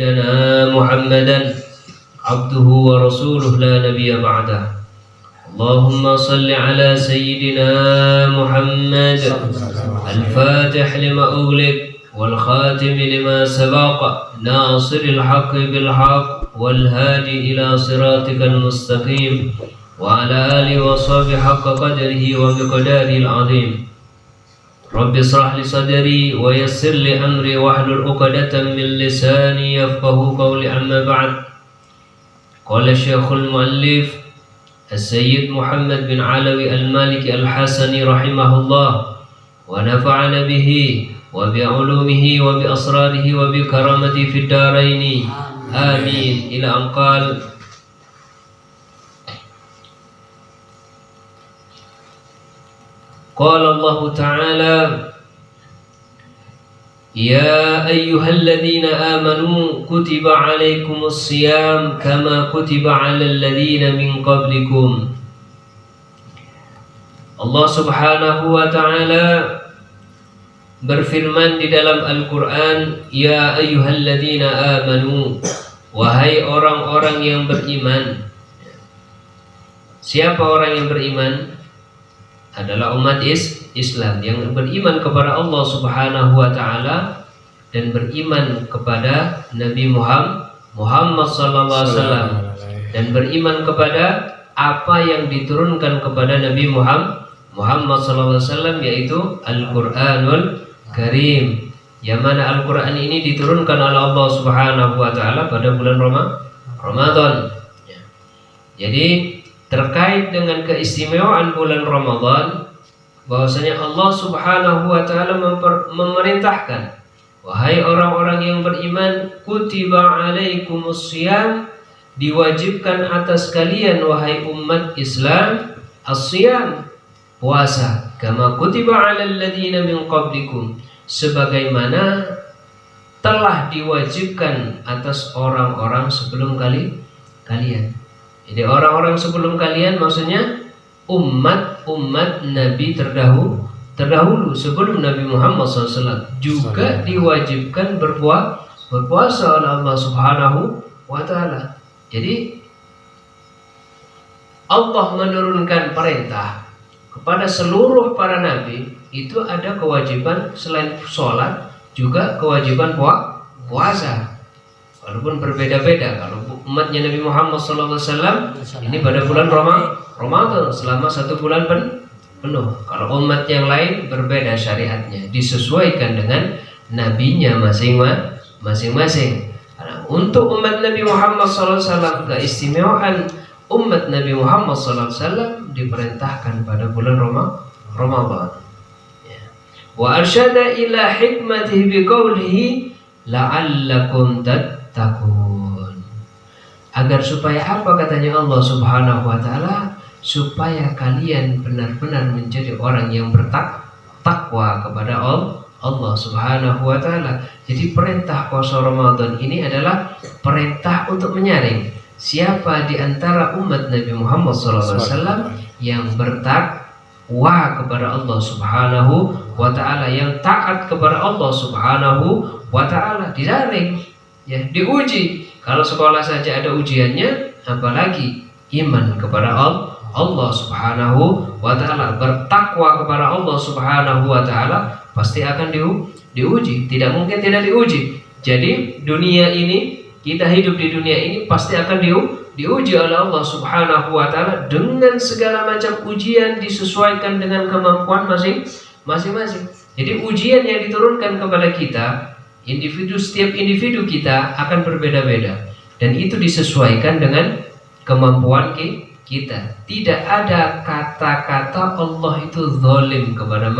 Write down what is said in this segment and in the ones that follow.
سيدنا محمدا عبده ورسوله لا نبي بعده. اللهم صل على سيدنا محمد الفاتح لما أغلق والخاتم لما سبق ناصر الحق بالحق والهادي إلى صراطك المستقيم وعلى آله وصحبه حق قدره ومقداره العظيم. رب اشرح لي صدري ويسر لي أمري واحلل عقدة من لساني يفقهوا قولي. أما بعد، قال الشيخ المؤلف السيد محمد بن علوي المالكي الحسني رحمه الله ونفعنا به وبعلومه وبأسراره وبكرامته في الدارين آمين. إلى أن قال: قال الله تعالى: يا أيها الذين آمنوا كتب عليكم الصيام كما كتب على الذين من قبلكم. Allah Subhanahu wa ta'ala berfirman di dalam Al-Quran, Ya ayyuhalladzina amanu, wahai orang-orang yang beriman. Siapa orang yang beriman? Adalah umat Islam yang beriman kepada Allah Subhanahu wa ta'ala dan beriman kepada Nabi Muhammad sallallahu alaihi wasallam dan beriman kepada apa yang diturunkan kepada Nabi Muhammad sallallahu alaihi wasallam, yaitu Al-Qur'anul Karim, yang mana Al-Quran ini diturunkan oleh Allah Subhanahu wa ta'ala pada bulan Ramadan. Jadi terkait dengan keistimewaan bulan Ramadan, bahwasanya Allah Subhanahu wa ta'ala memerintahkan, wahai orang-orang yang beriman, kutiba alaikumus syiyam, diwajibkan atas kalian wahai umat Islam, as-syiyam, puasa, kama kutiba alal ladzina min qablikum, sebagaimana telah diwajibkan atas orang-orang sebelum kalian. Jadi orang-orang sebelum kalian maksudnya umat Nabi terdahulu sebelum Nabi Muhammad SAW juga diwajibkan berpuasa oleh Allah Subhanahu wa ta'ala. Jadi Allah menurunkan perintah kepada seluruh para nabi, itu ada kewajiban selain sholat juga kewajiban puasa. Walaupun berbeda-beda. Kalau umatnya Nabi Muhammad SAW ini pada bulan Ramadan selama 1 bulan penuh. Kalau umat yang lain berbeda syariatnya, disesuaikan dengan nabinya masing-masing. Karena untuk umat Nabi Muhammad SAW, keistimewaan umat Nabi Muhammad SAW diperintahkan pada bulan Ramadan. Wa arsyada ila hikmatihi biqaulihi la'allakum tattaqun. Agar supaya apa katanya Allah Subhanahu wa ta'ala? Supaya kalian benar-benar menjadi orang yang bertakwa kepada Allah Subhanahu wa ta'ala. Jadi perintah puasa Ramadan ini adalah perintah untuk menyaring siapa di antara umat Nabi Muhammad SAW yang bertakwa kepada Allah Subhanahu wa ta'ala, yang taat kepada Allah Subhanahu wa ta'ala. Disaring, ya, diuji. Kalau sekolah saja ada ujiannya, apalagi iman kepada Allah Subhanahu wa ta'ala, bertakwa kepada Allah Subhanahu wa ta'ala, pasti akan diuji. Tidak mungkin tidak diuji. Jadi dunia ini, kita hidup di dunia ini pasti akan diuji oleh Allah Subhanahu wa ta'ala dengan segala macam ujian, disesuaikan dengan kemampuan masing-masing. Jadi ujian yang diturunkan kepada kita, setiap individu kita akan berbeda-beda, dan itu disesuaikan dengan kemampuan kita. Tidak ada kata-kata Allah itu zalim kepada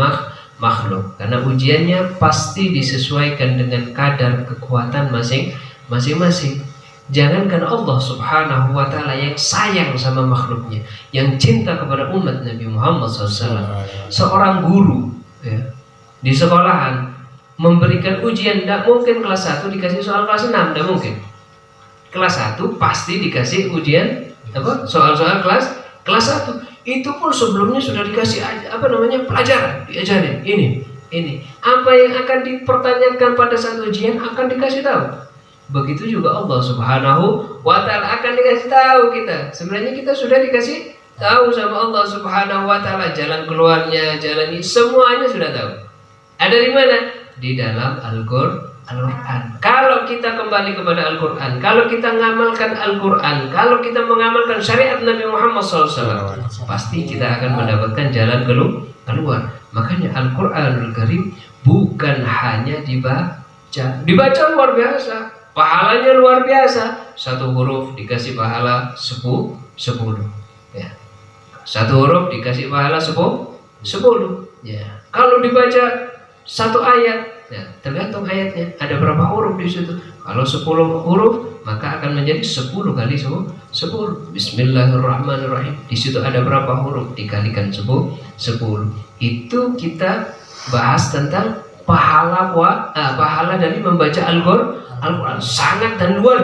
makhluk, karena ujiannya pasti disesuaikan dengan kadar kekuatan masing-masing. Jangankan Allah Subhanahu wa ta'ala yang sayang sama makhluknya, yang cinta kepada umat Nabi Muhammad SAW, seorang guru, ya, di sekolahan memberikan ujian, tidak mungkin kelas 1 dikasih soal kelas 6, tidak mungkin. Kelas 1 pasti dikasih ujian soal-soal kelas 1. Itu pun sebelumnya sudah dikasih pelajaran, diajarin ini. Apa yang akan dipertanyakan pada saat ujian akan dikasih tahu. begitu juga Allah Subhanahu wa Ta'ala akan dikasih tahu kita. Sebenarnya kita sudah dikasih tahu sama Allah Subhanahu wa Ta'ala jalan keluarnya, jalan ini semuanya sudah tahu. Ada di mana? Di dalam Al-Qur'an. Kalau kita kembali kepada Al-Qur'an, kalau kita mengamalkan Al-Qur'an, kalau kita mengamalkan syariat Nabi Muhammad SAW, pasti kita akan mendapatkan jalan keluar. Makanya Al-Qur'anul Karim bukan hanya dibaca luar biasa, pahalanya luar biasa. Satu huruf dikasih pahala 10. Ya. Satu huruf dikasih pahala 10. Ya. Kalau dibaca satu ayat, ya, tergantung ayatnya. Ada berapa huruf di situ? Kalau 10 huruf, maka akan menjadi 10 kali 10. Bismillahirrahmanirrahim. Di situ ada berapa huruf? Dikalikan 10. Itu kita bahas tentang pahala dari membaca Al-Qur'an sangat dan luar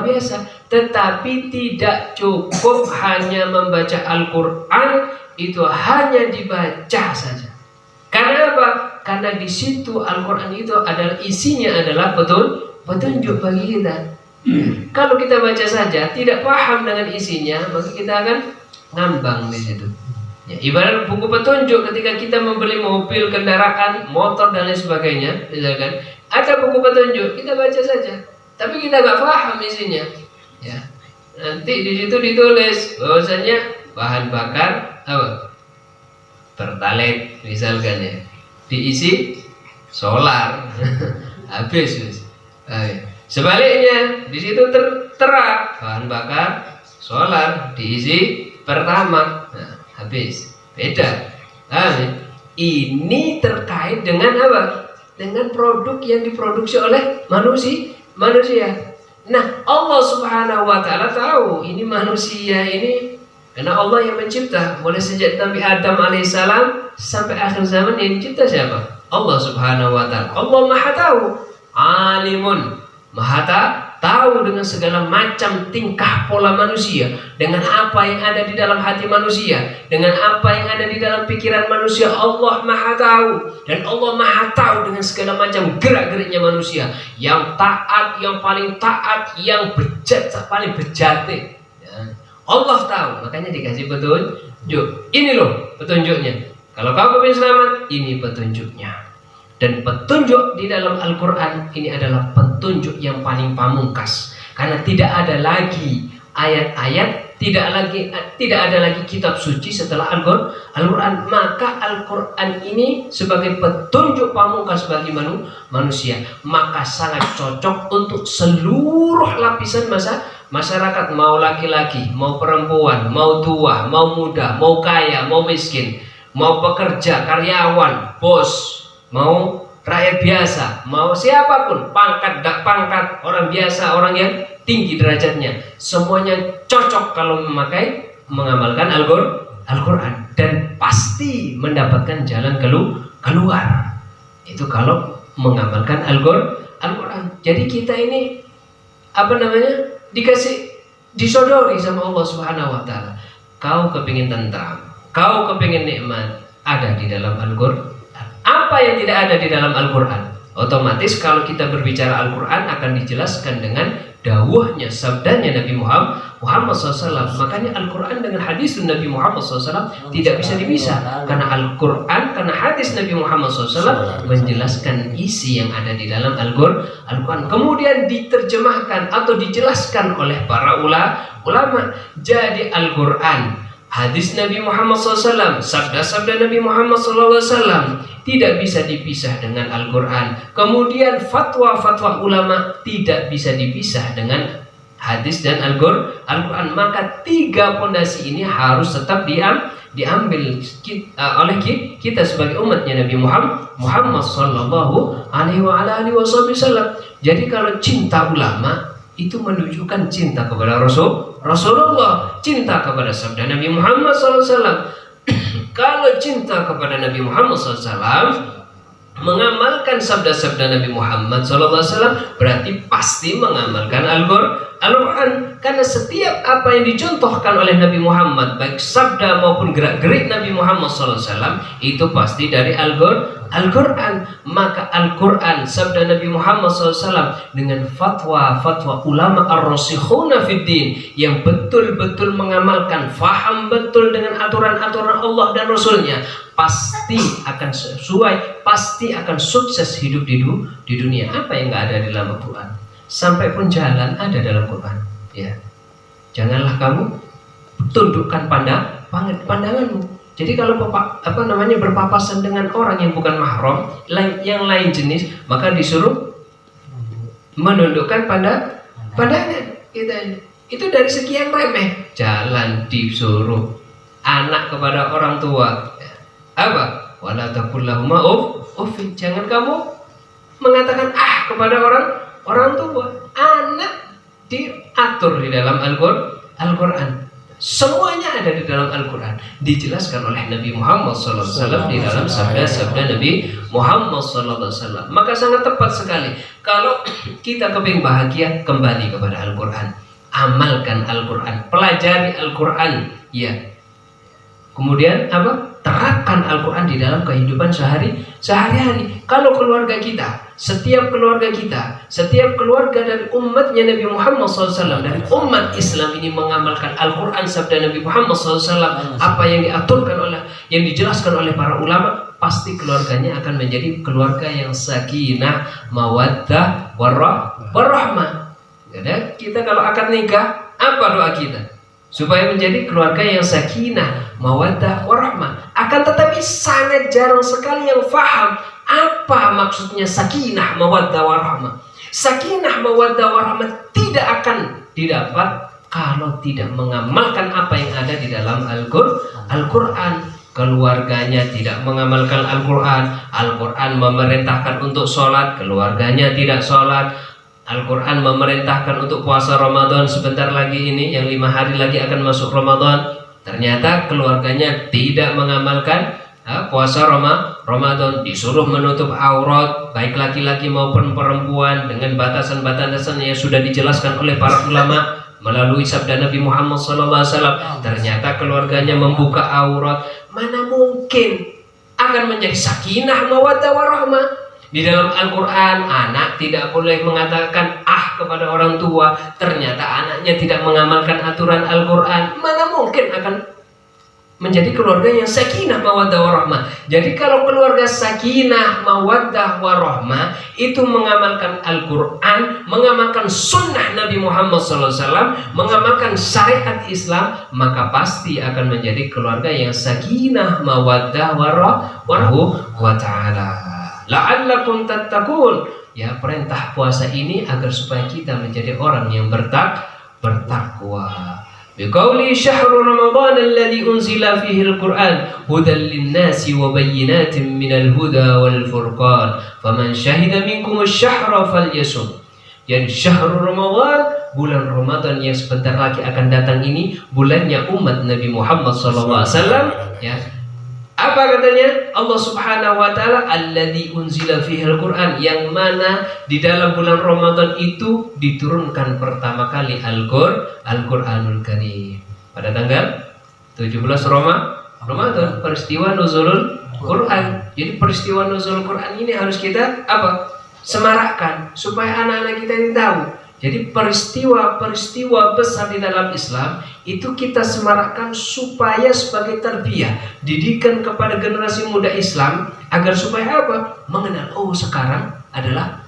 biasa. Tetapi tidak cukup hanya membaca Al-Qur'an, itu hanya dibaca saja. Karena apa? Karena di situ Al-Qur'an itu adalah isinya adalah petunjuk bagi kita. Kalau kita baca saja tidak paham dengan isinya, maka kita akan ngambang di situ. Ya, ibarat buku petunjuk ketika kita membeli mobil, kendaraan, motor dan lain sebagainya, misalkan ada buku petunjuk, kita baca saja, tapi kita nggak paham isinya. Ya, nanti di situ ditulis bahwasanya bahan bakar apa? Pertalite misalkan ya, diisi solar, habis. Sebaliknya di situ tertera bahan bakar solar diisi pertamax. Nah, habis, beda. Ini terkait dengan apa? Dengan produk yang diproduksi oleh manusia. Nah, Allah Subhanahu wa Ta'ala tahu ini manusia ini, karena Allah yang mencipta. Mulai sejak Nabi Adam alaihissalam sampai akhir zaman, yang mencipta siapa? Allah Subhanahu wa Ta'ala. Allah Maha tahu, alimun, Maha tahu dengan segala macam tingkah pola manusia, dengan apa yang ada di dalam hati manusia, dengan apa yang ada di dalam pikiran manusia. Allah Maha tahu, dan Allah Maha tahu dengan segala macam gerak-geriknya manusia, yang taat, yang paling taat, yang bejat, paling bejat. Ya. Allah tahu, makanya dikasih petunjuk. Ini loh petunjuknya. Kalau kau ingin selamat, ini petunjuknya. Dan petunjuk di dalam Al-Qur'an ini adalah petunjuk yang paling pamungkas, karena tidak ada lagi ayat-ayat, tidak ada lagi kitab suci setelah Al-Qur'an. Maka Al-Qur'an ini sebagai petunjuk pamungkas bagi manusia, maka sangat cocok untuk seluruh lapisan masyarakat, mau laki-laki, mau perempuan, mau tua, mau muda, mau kaya, mau miskin, mau pekerja, karyawan, bos, mau rakyat biasa, mau siapapun, pangkat, tak pangkat, orang biasa, orang yang tinggi derajatnya, semuanya cocok kalau mengamalkan Al-Qur'an, dan pasti mendapatkan jalan keluar. Itu kalau mengamalkan Al-Qur'an. Jadi kita ini disodori sama Allah Subhanahu wa Ta'ala. Kau kepingin tentram, kau kepingin nikmat, ada di dalam Al-Qur'an. Apa yang tidak ada di dalam Al-Qur'an? Otomatis kalau kita berbicara Al-Qur'an akan dijelaskan dengan dawuhnya, sabdanya Nabi Muhammad SAW. Makanya Al-Qur'an dengan hadis Nabi Muhammad SAW tidak bisa dipisah, karena Al-Qur'an, karena hadis Nabi Muhammad SAW menjelaskan isi yang ada di dalam Al-Qur'an, kemudian diterjemahkan atau dijelaskan oleh para ulama. Jadi Al-Qur'an, hadis Nabi Muhammad SAW, sabda-sabda Nabi Muhammad SAW tidak bisa dipisah dengan Al-Qur'an. Kemudian fatwa-fatwa ulama tidak bisa dipisah dengan hadis dan Al-Qur'an. Maka tiga pondasi ini harus tetap diambil oleh kita sebagai umatnya Nabi Muhammad sallallahu alaihi wasallam. Jadi kalau cinta ulama itu menunjukkan cinta kepada Rasulullah, cinta kepada sabda Nabi Muhammad SAW. Kalau cinta kepada Nabi Muhammad SAW, mengamalkan sabda-sabda Nabi Muhammad SAW, berarti pasti mengamalkan Al-Quran, karena setiap apa yang dicontohkan oleh Nabi Muhammad, baik sabda maupun gerak-gerik Nabi Muhammad SAW, itu pasti dari Al-Quran. Maka Al-Quran, sabda Nabi Muhammad SAW, dengan fatwa-fatwa ulama ar-rasikhuna fiddin yang betul-betul mengamalkan, faham betul dengan aturan-aturan Allah dan Rasulnya, pasti akan sesuai, pasti akan sukses hidup di dunia. Apa yang nggak ada di dalam Al-Quran? Sampai pun jalan ada dalam Quran. Ya, janganlah kamu tundukkan pandanganmu. Jadi kalau berpapasan dengan orang yang bukan mahram, yang lain jenis, maka disuruh menundukkan pandangan. Itu dari segi yang remeh. Jalan disuruh, anak kepada orang tua. Apa? Wala taqul lahuma uffin. Jangan kamu mengatakan kepada orang tua. Anak diatur di dalam Al-Quran. Semuanya ada di dalam Al-Quran. Dijelaskan oleh Nabi Muhammad SAW di dalam sabda-sabda Nabi Muhammad SAW. Maka sangat tepat sekali kalau kita kepingin bahagia, kembali kepada Al-Quran. Amalkan Al-Quran, pelajari Al-Quran, ya. Kemudian terapkan Al-Quran di dalam kehidupan sehari-hari. Kalau keluarga kita, setiap keluarga dari umatnya Nabi Muhammad SAW, dari umat Islam ini mengamalkan Al-Quran sabda Nabi Muhammad SAW, apa yang yang dijelaskan oleh para ulama, pasti keluarganya akan menjadi keluarga yang sakinah, mawaddah, warahmah. Kita kalau akan nikah, apa doa kita? Supaya menjadi keluarga yang sakinah, mawaddah, warahmah. Akan tetapi sangat jarang sekali yang faham apa maksudnya sakinah, mawaddah, warahmah. Sakinah, mawaddah, warahmah tidak akan didapat kalau tidak mengamalkan apa yang ada di dalam Al-Quran. Keluarganya tidak mengamalkan Al-Quran. Al-Quran memerintahkan untuk sholat, keluarganya tidak sholat. Al-Quran memerintahkan untuk puasa Ramadan sebentar lagi ini, yang 5 hari lagi akan masuk Ramadan. Ternyata keluarganya tidak mengamalkan puasa Ramadan, disuruh menutup aurat, baik laki-laki maupun perempuan, dengan batasan-batasan yang sudah dijelaskan oleh para ulama melalui sabda Nabi Muhammad SAW. Ternyata keluarganya membuka aurat. Mana mungkin akan menjadi sakinah, mawaddah, warahmah? Di dalam Al-Quran, anak tidak boleh mengatakan kepada orang tua. Ternyata anaknya tidak mengamalkan aturan Al-Quran. Mana mungkin akan menjadi keluarga yang sakinah, mawaddah, warahmah? Jadi kalau keluarga sakinah, mawaddah, warahmah itu mengamalkan Al-Quran, mengamalkan sunnah Nabi Muhammad SAW, mengamalkan syariat Islam, maka pasti akan menjadi keluarga yang sakinah, mawaddah, warahmah ta'ala. La'allakum tattaqun. Ya, perintah puasa ini agar supaya kita menjadi orang yang bertakwa. Biqauli syahrul ramadan alladhi unzila fihi al-Qur'an hudan lin-nasi wa bayyinatin minal huda wal furqan faman syahida minkum asy-syahra falyasum. Jadi syahrul ramadan, bulan Ramadan yang sebentar lagi akan datang ini, bulannya umat Nabi Muhammad SAW, ya. Apa katanya? Allah Subhanahu wa taala, alladzi unzila fihi al-Qur'an, yang mana di dalam bulan Ramadan itu diturunkan pertama kali Al-Qur'anul Karim. Pada tanggal 17 Ramadan, peristiwa nuzulul Quran. Jadi peristiwa nuzulul Quran ini harus kita semarakkan supaya anak-anak kita ini tahu. Jadi peristiwa-peristiwa besar di dalam Islam itu kita semarakkan supaya sebagai tarbiyah, didikan kepada generasi muda Islam agar supaya mengenal, sekarang adalah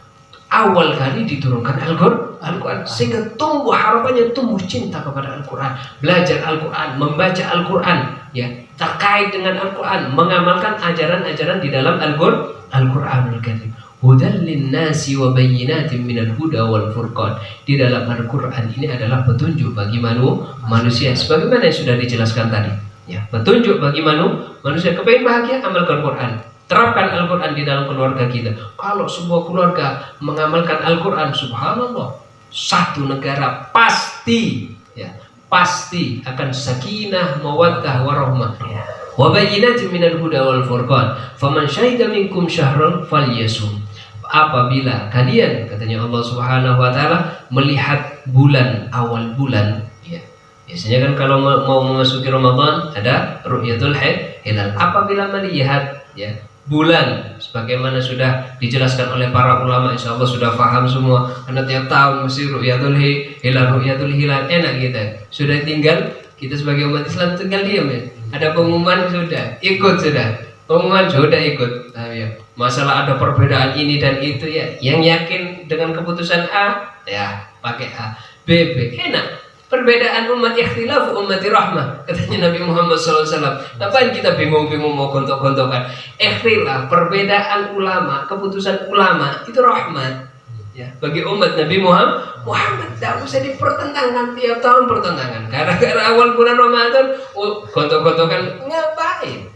awal kali diturunkan Al-Quran, sehingga tumbuh harapannya, tumbuh cinta kepada Al-Quran, belajar Al-Quran, membaca Al-Quran, ya, terkait dengan Al-Quran, mengamalkan ajaran-ajaran di dalam Al-Quranul Karim. Hudan lin-nasi wa bayyinatin minal huda wal furqan. Di dalam Al-Quran ini adalah petunjuk bagi manusia, sebagaimana yang sudah dijelaskan tadi, ya, petunjuk bagi manusia. Kepengen bahagia, amalkan Quran, terapkan Al-Quran di dalam keluarga kita. Kalau sebuah keluarga mengamalkan Al-Quran, subhanallah, satu negara pasti akan sakinah, mawaddah, warahmah. Wa bayyinatin minal huda wal furqan faman syahida minkum syahran falyasum. apabila kalian, katanya Allah Subhanahu wa taala, melihat bulan, awal bulan, ya. Biasanya kan kalau mau memasuki Ramadan ada ru'yatul hilal. Apabila melihat, ya, bulan sebagaimana sudah dijelaskan oleh para ulama, insyaallah sudah paham semua, karena tiap tahun mesti ru'yatul hilal, enak kita. Sudah tinggal kita sebagai umat Islam tinggal diam, ya. Ada pengumuman sudah ikut, pengumuman sudah ikut. Nah, ya. Masalah ada perbedaan ini dan itu, ya, yang yakin dengan keputusan A, ya pakai A. B enak. Perbedaan umat ikhtilaf ummati rahmah, katanya Nabi Muhammad SAW. Ngapain kita bingung-bingung mau gontok-gontokan? Ikhtilaf, perbedaan ulama, keputusan ulama itu rahmat, ya, bagi umat Nabi Muhammad. Tidak usah dipertentangkan tiap tahun pertentangan. Gara-gara awal bulan Ramadan, gontok-gontokan ngapain?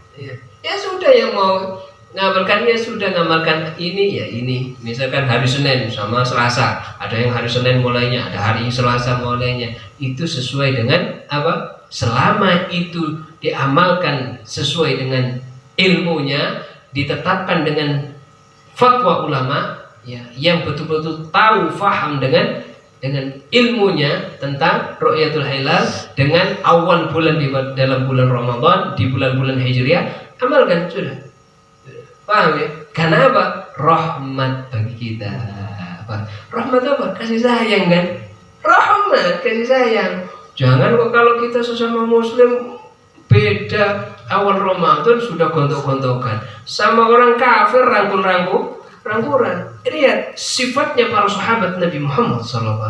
Ya sudah, yang mau ngamalkan ya sudah, ngamalkan ini ya ini. Misalkan hari Senin sama Selasa, ada yang hari Senin mulainya, ada hari Selasa mulainya. Itu sesuai dengan apa? Selama itu diamalkan sesuai dengan ilmunya, ditetapkan dengan fatwa ulama, ya, yang betul-betul tahu, faham dengan ilmunya tentang ru'yatul hilal dengan awal bulan di dalam bulan Ramadan, di bulan-bulan Hijriah, amalkan sudah. Paham, ya? Karena apa? Rahmat bagi kita. Apa? Rahmat apa? Kasih sayang, kan? Rahmat, kasih sayang. Jangan kok kalau kita sesama muslim beda awal Ramadan sudah gontok-gontokan. Sama orang kafir rangkulan. Lihat sifatnya para sahabat Nabi Muhammad SAW.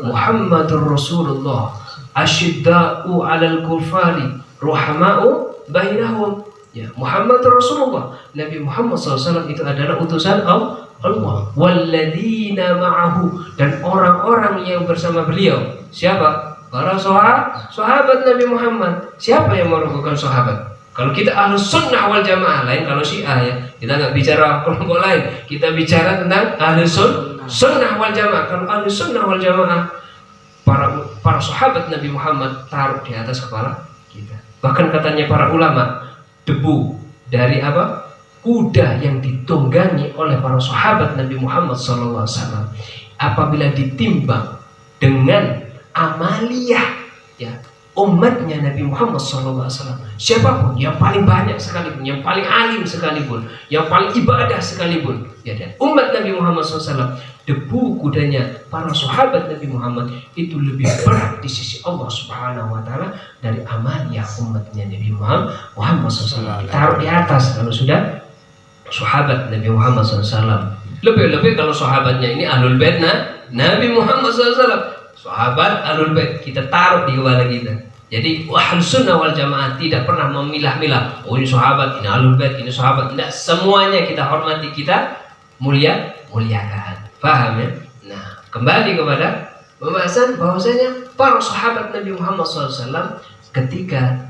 Muhammadur Rasulullah asyidda'u 'alal kufari ruhama'u bainahum. Ya, Muhammad Rasulullah, Nabi Muhammad SAW itu adalah utusan Allah. Walladzina ma'ahu, dan orang-orang yang bersama beliau. Siapa? Para sahabat Nabi Muhammad. Siapa yang merupakan sahabat? Kalau kita Ahlus Sunnah wal Jamaah, lain kalau Syiah, ya. Kita nggak bicara kelompok lain. Kita bicara tentang Ahlus Sunnah wal Jamaah. Kalau Ahlus Sunnah wal Jamaah, para sahabat Nabi Muhammad taruh di atas kepala kita. Bahkan katanya para ulama, debu dari apa? Kuda yang ditunggangi oleh para sahabat Nabi Muhammad SAW, apabila ditimbang dengan amaliyah, ya, umatnya Nabi Muhammad SAW, siapapun yang paling banyak sekalipun, yang paling alim sekalipun, yang paling ibadah sekalipun, ya, dan umat Nabi Muhammad SAW, debu kudanya para sahabat Nabi Muhammad itu lebih berat di sisi Allah Subhanahu wa taala dari amaliyah umatnya Nabi Muhammad SAW. Taruh di atas kalau sudah sahabat Nabi Muhammad SAW. Lebih-lebih kalau sahabatnya ini ahlul bait Nabi Muhammad SAW. Sahabat ahlul bait kita taruh di kepala kita. Jadi Ahlus Sunnah wal Jamaah tidak pernah memilah-milah. Oh, ini sahabat, ini ahlul bait, ini sahabat. Tidak, semuanya kita hormati, kita muliakan. Paham, ya? Nah, kembali kepada pembahasan bahwasanya para sahabat Nabi Muhammad SAW ketika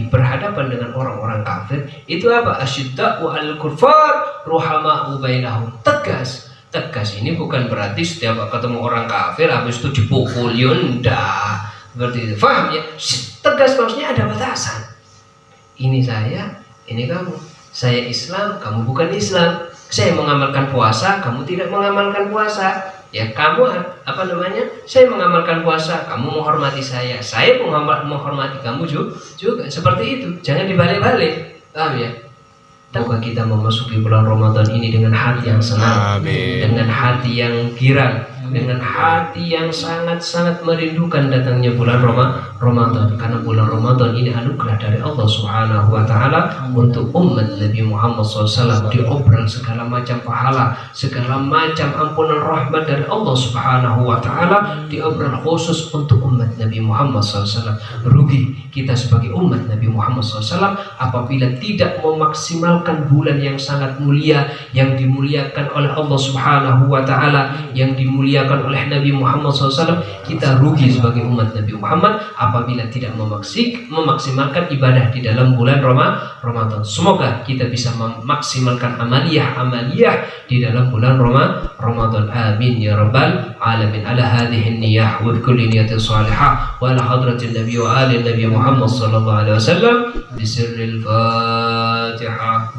berhadapan dengan orang-orang kafir itu apa? Asyidda'u 'alal kufar ruhama'u bainahum. Tegas ini bukan berarti setiap ketemu orang kafir habis itu dipukul, yunda. Seperti itu. Paham, ya? Tegas maksudnya ada batasan. Ini saya, ini kamu. Saya Islam, kamu bukan Islam. Saya mengamalkan puasa, kamu tidak mengamalkan puasa. Ya, kamu saya mengamalkan puasa, kamu menghormati saya menghormati kamu juga. Seperti itu. Jangan dibalik-balik. Paham, ya? Semoga kita memasuki bulan Ramadan ini dengan hati yang senang, dengan hati yang girang, dengan hati yang sangat-sangat merindukan datangnya bulan Ramadan, karena bulan Ramadan ini anugerah dari Allah Subhanahu wa taala untuk umat Nabi Muhammad SAW. Diobrol segala macam pahala, segala macam ampunan rahmat dari Allah Subhanahu wa taala, diobrol khusus untuk umat Nabi Muhammad SAW. Rugi kita sebagai umat Nabi Muhammad SAW apabila tidak memaksimalkan bulan yang sangat mulia, yang dimuliakan oleh Allah Subhanahu wa taala, yang dimuliakan disediakan oleh Nabi Muhammad SAW, kita rugi sebagai umat Nabi Muhammad apabila tidak memaksimalkan ibadah di dalam bulan Ramadan. Semoga kita bisa memaksimalkan amaliyah di dalam bulan Ramadan. Amin ya rabbal alamin. Ala hadhihi niyah wa kulli niyatin salihah wa ala hadratin nabi wa ali nabi Muhammad sallallahu alaihi wasallam bisirril Fatihah.